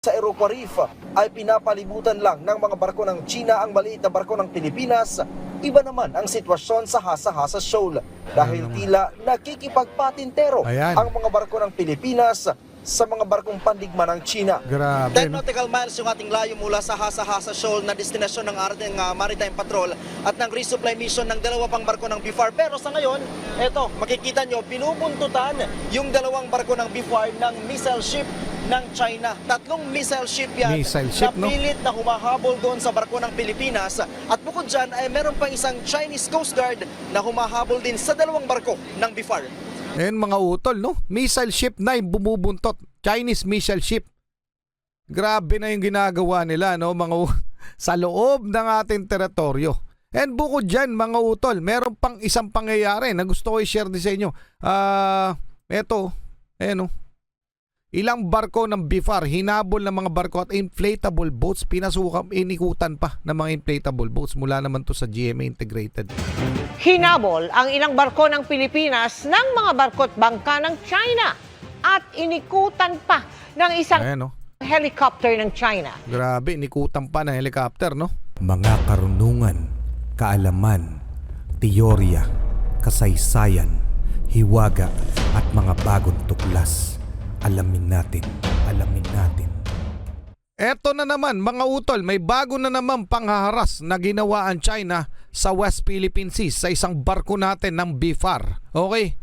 Sa Europa Reef ay pinapalibutan lang ng mga barko ng China ang maliit na barko ng Pilipinas. Iba naman ang sitwasyon sa Hasa-Hasa Shoal dahil tila nakikipagpatintero Ayan. ang mga barko ng Pilipinas sa mga barkong pandigma ng China. Grabe, 10 no? nautical miles yung ating layo mula sa Hasa-Hasa Shoal na destinasyon ng ating maritime patrol at ng resupply mission ng dalawa pang barko ng BFAR. Pero sa ngayon, eto, makikita nyo, pinubuntutan yung dalawang barko ng BFAR ng missile ship ng China. Tatlong missile ship yan Missile ship, na pilit na humahabol doon sa barko ng Pilipinas. At bukod dyan ay meron pang isang Chinese Coast Guard na humahabol din sa dalawang barko ng BFAR. Ayan mga utol, no? Missile ship na yung bumubuntot. Chinese missile ship. Grabe na yung ginagawa nila, no? Sa loob ng ating teritoryo. And bukod dyan, mga utol, meron pang isang pangyayari na gusto ko i-share din sa inyo. Eto, ayan, no? Ilang barko ng BFAR, hinabol ng mga barko at inflatable boats, inikutan pa ng mga inflatable boats mula naman to sa GMA Integrated. Hinabol ang ilang barko ng Pilipinas ng mga barko't bangka ng China at inikutan pa ng isang Ayan, no? helicopter ng China. Grabe, inikutan pa ng helicopter, no? Mga karunungan, kaalaman, teorya, kasaysayan, hiwaga at mga bagong tuklas. Alamin natin, alamin natin. Eto na naman mga utol, may bago na naman panghaharas na ginawa ang China sa West Philippine Sea sa isang barko natin ng BFAR. Okay.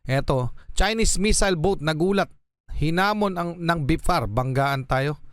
Eto, Chinese missile boat nagulat. Hinamon ng BFAR, banggaan tayo.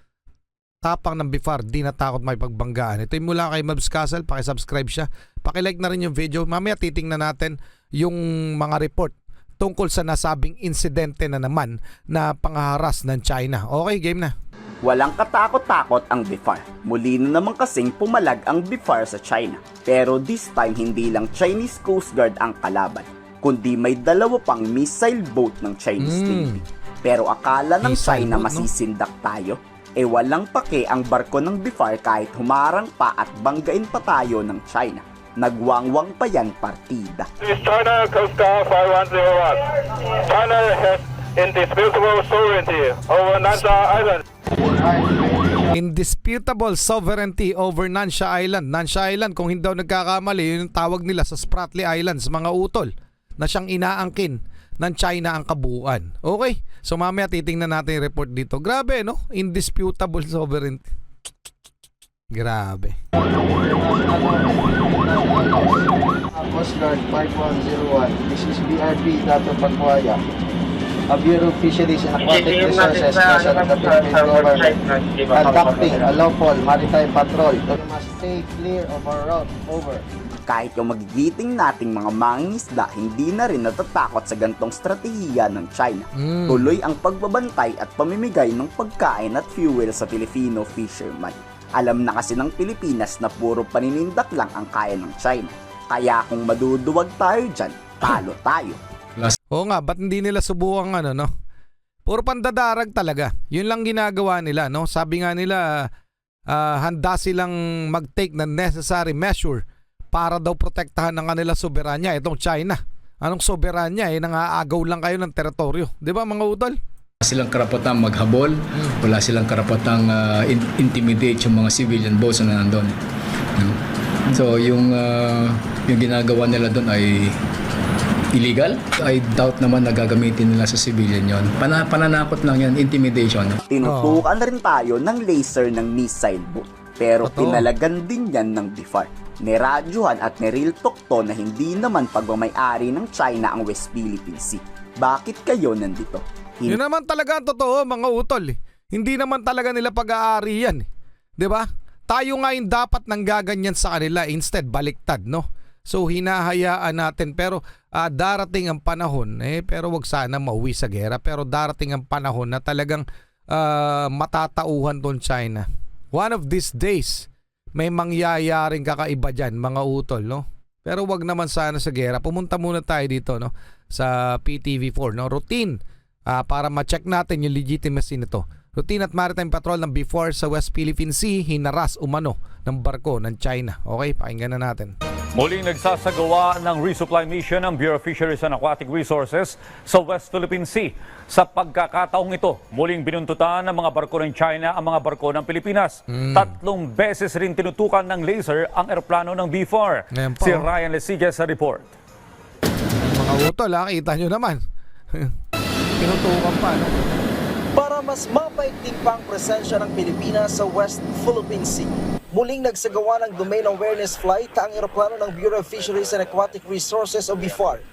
Tapang ng BFAR, di natakot may pagbanggaan. Ito yung mula kay Mabs Castle, pakisubscribe siya. Pakilike na rin yung video. Mamaya titingnan natin yung mga report tungkol sa nasabing insidente na naman na panghaharas ng China. Okay, game na. Walang katakot-takot ang BFAR. Muli na naman kasing pumalag ang BFAR sa China. Pero this time hindi lang Chinese Coast Guard ang kalaban, kundi may dalawa pang missile boat ng Chinese Navy. Pero akala ng Missile China boat, no? masisindak tayo, walang pake ang barko ng BFAR kahit humarang pa at banggain pa tayo ng China. Nagwangwang pa yan partida. This is China Coast Guard 5101. China has indisputable sovereignty over Nansha Island. Indisputable sovereignty over Nansha Island. Nansha Island, kung hindi daw nagkakamali, yun yung tawag nila sa Spratly Islands, mga utol, na siyang inaangkin ng China ang kabuuan. Okay? So mamaya titingnan natin yung report dito. Grabe, no? Indisputable sovereignty. Grabe. Coast Guard 5101. This is BRP Dato Pagwaya. A Bureau of Fisheries and Aquatic Resources Vessel of the Philippine Government conducting a lawful maritime patrol. We must stay clear of our route. Over. Kahit yung magigiting nating mga mangingisda, hindi na rin natatakot sa gantong strategiya ng China. Tuloy ang pagbabantay at pamimigay ng pagkain at fuel sa Filipino fisherman. Alam na kasi ng Pilipinas na puro paninindak lang ang kaya ng China. Kaya kung maduduwag tayo dyan, talo tayo. Oo nga, ba't hindi nila subukan no? Puro pandadarag talaga. Yun lang ginagawa nila, no? Sabi nga nila, handa silang mag-take ng necessary measure para daw protektahan ng kanila soberanya, itong China. Anong soberanya? Nangaagaw lang kayo ng teritoryo. Di ba mga udol? Wala silang karapatang maghabol, wala silang karapatang intimidate yung mga civilian boats na nandun. So yung ginagawa nila doon ay illegal. I doubt naman na gagamitin nila sa civilian yon. Pananakot lang yan, intimidation. Tinutukan rin tayo ng laser ng missile boat. Pero pinalagan din yan ng BFAR. Niradyohan at nireal-talk to na hindi naman pagmamayari ng China ang West Philippine Sea. Bakit kayo nandito? Yun naman talaga ang totoo, mga utol. Hindi naman talaga nila pag-aari yan. Diba? Tayo nga yung dapat nanggaganyan sa kanila. Instead, baliktad, no? So, hinahayaan natin. Pero darating ang panahon, pero wag sana mauwi sa gera. Pero darating ang panahon na talagang matatauhan doon China. One of these days, may mangyayaring kakaiba dyan, mga utol, no? Pero wag naman sana sa gera. Pumunta muna tayo dito, no? Sa PTV4, no? Routine. Para ma-check natin yung legitimacy nito. Routine at Maritime Patrol ng B4 sa West Philippine Sea hinaras umano ng barko ng China. Okay, pakinggan na natin. Muling nagsasagawa ng resupply mission ng Bureau of Fisheries and Aquatic Resources sa West Philippine Sea. Sa pagkakataong ito, muling binuntutan ng mga barko ng China ang mga barko ng Pilipinas. 3 beses rin tinutukan ng laser ang eroplano ng B4. Ayan po. Si Ryan Lesigas sa report. Mga utol, kita nyo naman. Pinutukan pa, no? Para mas mapaigting pa ang presensya ng Pilipinas sa West Philippine Sea, muling nagsagawa ng Domain Awareness Flight ang eroplano ng Bureau of Fisheries and Aquatic Resources o BFAR.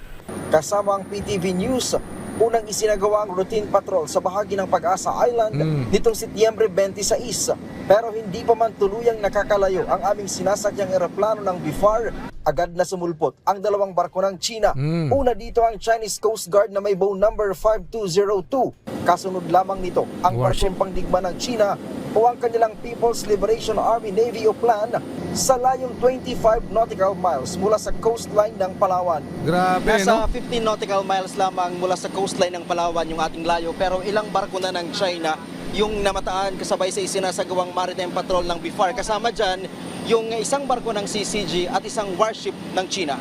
Kasama ang PTV News, unang isinagawa ang routine patrol sa bahagi ng Pag-asa Island nitong Setyembre 26. Pero hindi pa man tuluyang nakakalayo ang aming sinasadyang eroplano ng BFAR, agad na sumulpot ang 2 barko ng China. Una dito ang Chinese Coast Guard na may bow number 5202. Kasunod lamang nito ang barkong pangdigma ng China o ang kanilang People's Liberation Army Navy o PLAN sa layong 25 nautical miles mula sa coastline ng Palawan. Grabe, Nasa no? 15 nautical miles lamang mula sa coastline ng Palawan yung ating layo, pero ilang barko na ng China yung namataan kasabay sa isinasagawang maritime patrol ng BFAR. Kasama dyan yung isang barko ng CCG at isang warship ng China.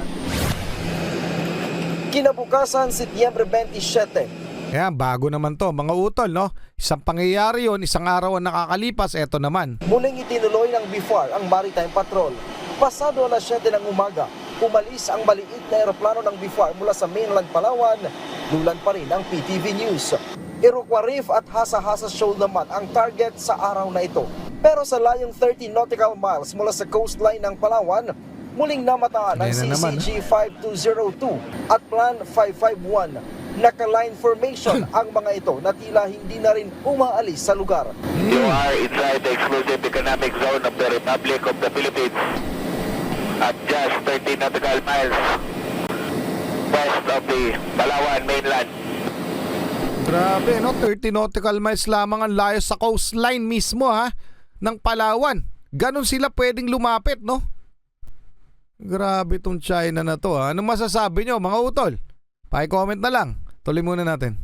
Kinabukasan, Setyembre 27, Kaya bago naman to, mga utol, no? Isang pangyayari yon, isang araw ang nakakalipas, eto naman. muling itinuloy ng BFAR ang maritime patrol. Pasado alas 7 ng umaga, umalis ang maliit na eroplano ng BFAR mula sa mainland Palawan. Dulan pa rin ang PTV News. Iroquois Reef at Hasa-Hasa Shoal naman ang target sa araw na ito. Pero sa layong 30 nautical miles mula sa coastline ng Palawan, muling namataan ang Ayan na naman, CCG 5202 at Plan 551. Naka-line formation ang mga ito na tila hindi na rin umaalis sa lugar. You are inside the exclusive economic zone of the Republic of the Philippines at just 13 nautical miles west of the Palawan mainland. Grabe, no? 30 nautical miles lamang ang layo sa coastline mismo, ha? Ng Palawan. Ganon sila pwedeng lumapit, no? Grabe tong China na to, ha? Anong masasabi nyo, mga utol? Paki-comment na lang. Tuloy muna natin.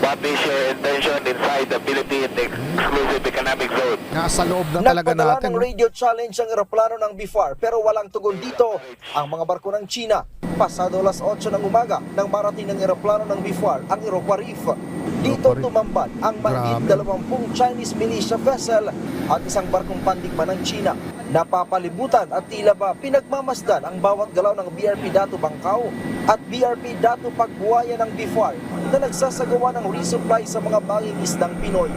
What is your intention inside the Philippine exclusive economic zone? Nasa loob na talaga Nagpadala natin. ng No? radio challenge ang eroplano ng BFAR pero walang tugon dito ang mga barko ng China. Pasado alas 8 ng umaga nang marating ng eroplano ng BFAR ang Iroquois Reef. Dito tumambad ang mahigit 20 Chinese militia vessel at isang barkong pandigma ng China. Napapalibutan at tila ba pinagmamasdan ang bawat galaw ng BRP Dato Bangkao at BRP Dato Pagbuaya ng BFAR na nagsasagawa ng resupply sa mga mangingisdang Pinoy.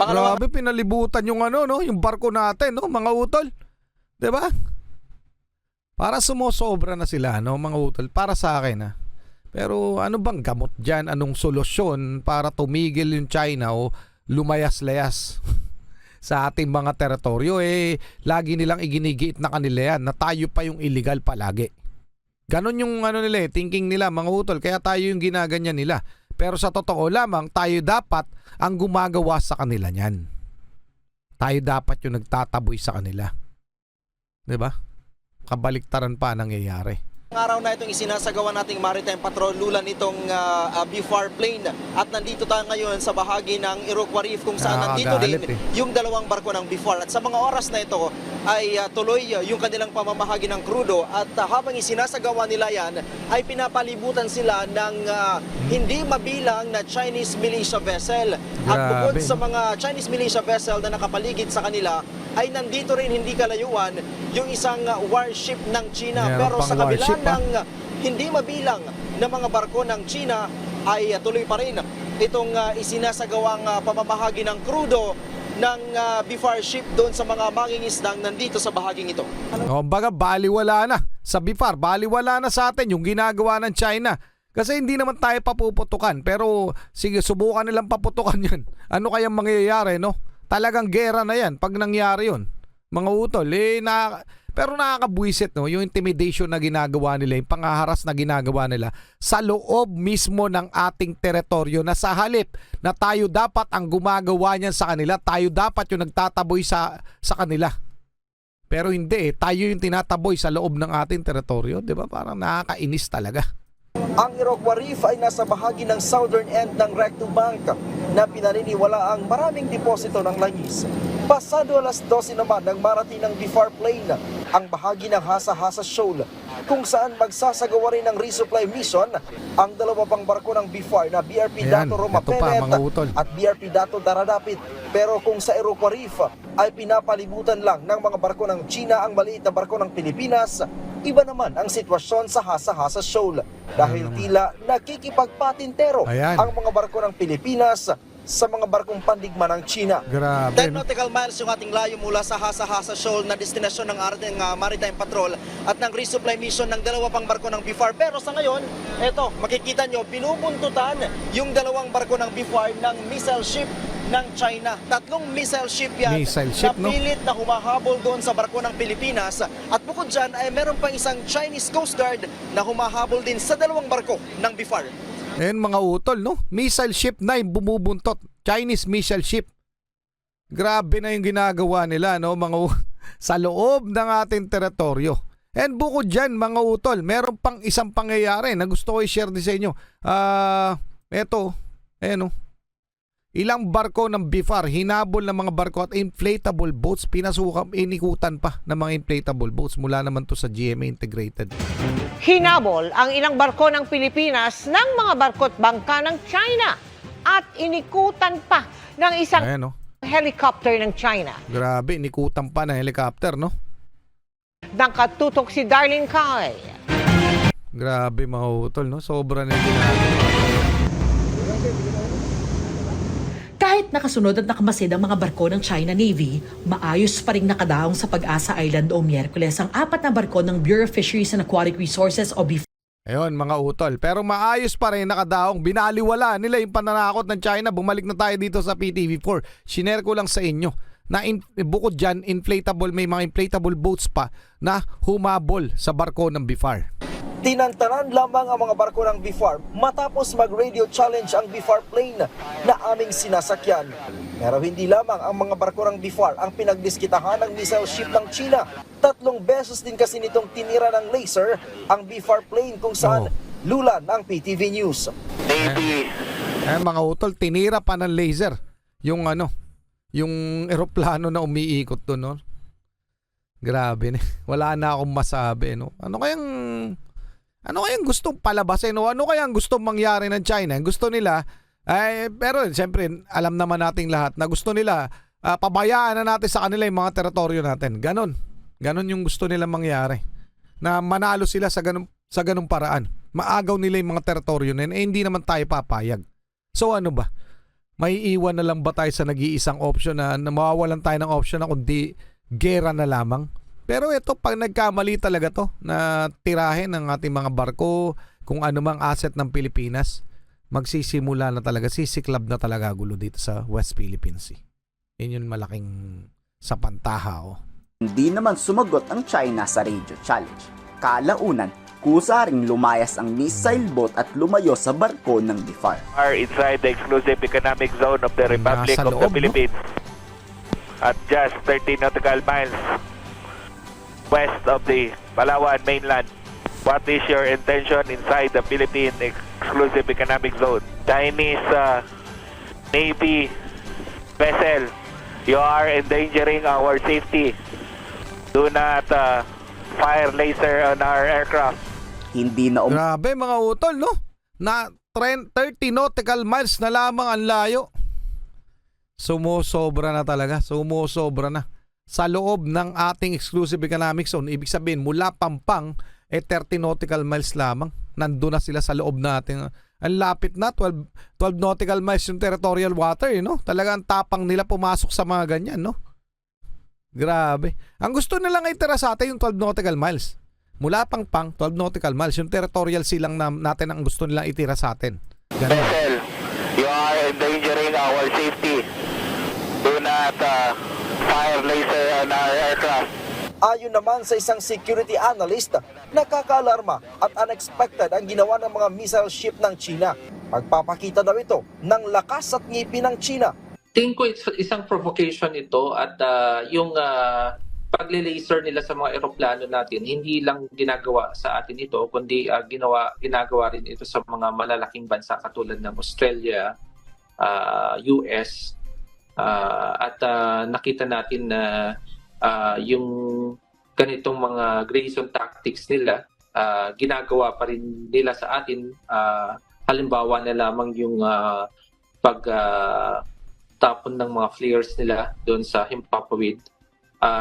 Grabe, pinalibutan yung ano, no? Yung barko natin, no? Mga utol. 'Di ba? Para sumosobra na sila, no, mga utol, para sa akin, ha. Pero ano bang gamot diyan? Anong solusyon para tumigil yung China o lumayas-layas sa ating mga teritoryo? Lagi nilang iginigiit na kanila yan na tayo pa yung illegal palagi. Ganon yung ano nila, thinking nila, mga utol, kaya tayo yung ginaganyan nila. Pero sa totoo lamang, tayo dapat ang gumagawa sa kanila niyan. Tayo dapat yung nagtataboy sa kanila. 'Di ba? Kabaliktaran pa nangyayari. Ang araw na itong isinasagawa nating maritime patrol, lulan itong BFAR plane at nandito tayo ngayon sa bahagi ng Iroquois Reef kung saan nandito din yung 2 barko ng BFAR at sa mga oras na ito ay tuloy yung kanilang pamamahagi ng krudo at habang isinasagawa nila yan ay pinapalibutan sila ng hindi mabilang na Chinese militia vessel. At bukod sa mga Chinese militia vessel na nakapaligid sa kanila ay nandito rin hindi kalayuan yung isang warship ng China. Pero sa kabila ng hindi mabilang na mga barko ng China ay tuloy pa rin itong isinasagawang pamamahagi ng krudo ng BFAR ship doon sa mga mangingisdang nandito sa bahaging ito. Baga baliwala na sa BFAR, baliwala na sa atin yung ginagawa ng China. Kasi hindi naman tayo papuputukan, pero sige, subukan nilang paputukan yan. Ano kayang mangyayari, no? Talagang gera na yan pag nangyari yun. Mga utol, pero nakakabwisit, no? Yung intimidation na ginagawa nila, yung pangaharas na ginagawa nila sa loob mismo ng ating teritoryo na sa halip na tayo dapat ang gumagawa niyan sa kanila, tayo dapat yung nagtataboy sa kanila. Pero hindi, tayo yung tinataboy sa loob ng ating teritoryo, di ba? Parang nakakainis talaga. Ang Iroquois Reef ay nasa bahagi ng southern end ng Recto Bank na pinaniniwala ang maraming deposito ng langis. Pasado alas 12 naman nang marating ng BIFAR plane ang bahagi ng Hasa-Hasa Shoal kung saan magsasagawa rin ng resupply mission ang dalawa pang barko ng BIFAR na BRP Ayan, Dato Roma ito pa, mga utol. Penet at BRP Dato Daradapit. Pero kung sa Iroquois Reef ay pinapalibutan lang ng mga barko ng China ang maliit na barko ng Pilipinas, iba naman ang sitwasyon sa Hasa-Hasa Shoal dahil tila nakikipagpatintero Ayan. ang mga barko ng Pilipinas sa mga barkong pandigma ng China. Grabe, 10 no? nautical miles yung ating layo mula sa Hasa-Hasa Shoal na destinasyon ng ating Maritime Patrol at ng resupply mission ng dalawa pang barko ng BIFAR. Pero sa ngayon, eto, makikita nyo, binubuntutan yung dalawang barko ng BIFAR ng missile ship ng China. 3 missile ship yan Missile ship, na no? pilit na humahabol doon sa barko ng Pilipinas. At bukod dyan ay meron pang isang Chinese Coast Guard na humahabol din sa dalawang barko ng BIFAR. Ayan mga utol, no? Missile ship na yung bumubuntot. Chinese missile ship. Grabe na yung ginagawa nila, no? Sa loob ng ating teritoryo. And bukod dyan, mga utol, meron pang isang pangyayari na gusto ko i-share din sa inyo. Eto, ayan, no? Ilang barko ng BIFAR, hinabol ng mga barko at inflatable boats, inikutan pa ng mga inflatable boats mula naman to sa GMA Integrated. Hinabol ang ilang barko ng Pilipinas ng mga barko't bangka ng China at inikutan pa ng isang Ayan, no? helicopter ng China. Grabe, inikutan pa ng helicopter, no? Nakatutok si Darlene Kai. Grabe mga utol, no? Sobra na yung ginagawa. Kahit nakasunod at nakamasid ang mga barko ng China Navy, maayos pa rin nakadaong sa Pag-asa Island o Miyerkules ang 4 na barko ng Bureau of Fisheries and Aquatic Resources o BIFAR. Ayun, mga utol. Pero maayos pa rin nakadaong. Binaliwala nila yung pananakot ng China. Bumalik na tayo dito sa PTV4. Shinare ko lang sa inyo na bukod dyan, may mga inflatable boats pa na humabol sa barko ng BIFAR. Tinantanan lamang ang mga barko ng BIFAR matapos mag-radio challenge ang BIFAR plane na aming sinasakyan. Pero hindi lamang ang mga barko ng BIFAR ang pinagdiskitahan ng missile ship ng China. 3 beses din kasi nitong tinira ng laser ang BIFAR plane kung saan lulan ang PTV News. Navy. Ayan, mga utol, tinira pa ng laser yung yung eroplano na umiikot doon, no? Grabe, wala na akong masabi, no? Ano kayang gustong palabasin, no? Ano kayang gustong mangyari ng China? Gusto nila, pero siyempre, alam naman nating lahat na gusto nila, pabayaan na natin sa kanila yung mga teritoryo natin. Ganon yung gusto nila mangyari. Na manalo sila sa ganung paraan. Maagaw nila yung mga teritoryo na yun, hindi naman tayo papayag. So ano ba? May iwan na lang ba tayo sa nag-iisang option na mawawalan tayo ng option na kundi gera na lamang? Pero ito, pag nagkamali talaga to na tirahin ng ating mga barko, kung ano mang asset ng Pilipinas, magsisimula na talaga, sisiklab na talaga gulo dito sa West Philippine Sea. Yun yung malaking sapantaha. Hindi naman sumagot ang China sa radio challenge. Kalaunan, kusa ring lumayas ang missile boat at lumayo sa barko ng BIFAR. Are inside the exclusive economic zone of the Republic Nasa of the loob, no? Philippines at just 13 nautical miles west of the Palawan mainland. What is your intention inside the Philippine exclusive economic zone? Chinese Navy vessel, you are endangering our safety. Do not fire laser on our aircraft. Hindi na Grabe mga utol, no? Na 30 nautical miles na lamang ang layo. Sumusobra na talaga. Sumusobra na. Sa loob ng ating exclusive economic zone, ibig sabihin mula Pampang, 30 nautical miles lamang. Nandun na sila sa loob natin. Ang lapit na, 12 nautical miles yung territorial water, no? Talagang tapang nila pumasok sa mga ganyan, no? Grabe. Ang gusto nilang itira sa atin yung 12 nautical miles. Mula Pampang, 12 nautical miles. Yung territorial silang natin ang gusto nilang itira sa atin. Ganun. Vessel, you are endangering our safety. Do not fire laser on our aircraft. Ayon naman sa isang security analyst, nakakaalarma at unexpected ang ginawa ng mga missile ship ng China. Magpapakita daw ito ng lakas at ngipin ng China. Tingin ko isang provocation ito at yung pagle-laser nila sa mga eroplano natin, hindi lang ginagawa sa atin ito, kundi ginagawa rin ito sa mga malalaking bansa katulad ng Australia, US, at nakita natin na yung ganitong mga gray zone tactics nila, ginagawa pa rin nila sa atin. Halimbawa na lamang yung tapon ng mga flares nila doon sa Himpapawid.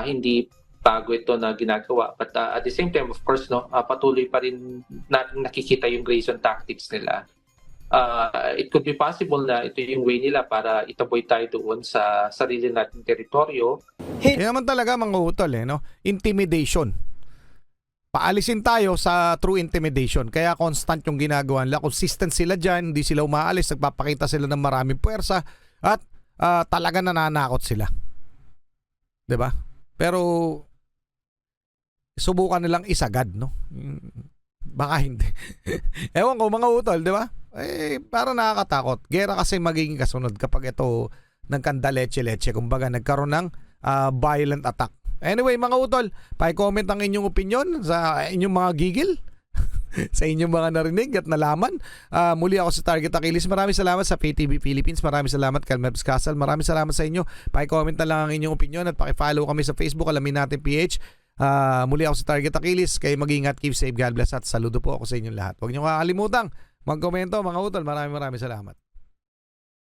Hindi bago ito na ginagawa. But at the same time, of course, patuloy pa rin natin nakikita yung gray zone tactics nila. It could be possible na ito yung way nila para itaboy tayo doon sa sarili nating teritoryo. Kaya naman talaga mga utol, no? Intimidation. Paalisin tayo sa true intimidation. Kaya constant yung ginagawa nila. Consistent sila dyan, hindi sila umaalis, nagpapakita sila ng maraming puwersa at talaga nananakot sila. 'Di ba? Pero subukan nilang isagad, no? Baka hindi. Ewan ko mga utol, 'di ba? Para nakakatakot. Gera kasi magiging kasunod kapag ito nagkanda leche-leche, kumbaga nagkaroon ng violent attack. Anyway, mga utol, pa-comment ang inyong opinion sa inyong mga gigil. Sa inyong mga narinig at nalaman. Muli ako sa Target Achilles. Maraming salamat sa PTV Philippines. Maraming salamat Calmebs Castle. Maraming salamat sa inyo. Paki-comment na lang ang inyong opinion at paki-follow kami sa Facebook, Alamin Natin PH. Muli ako sa Target Achilles. Kayo mag-ingat, keep safe, God bless at saludo po ako sa inyong lahat. Huwag niyo kakalimutan mag-komento mga utol. Maraming salamat.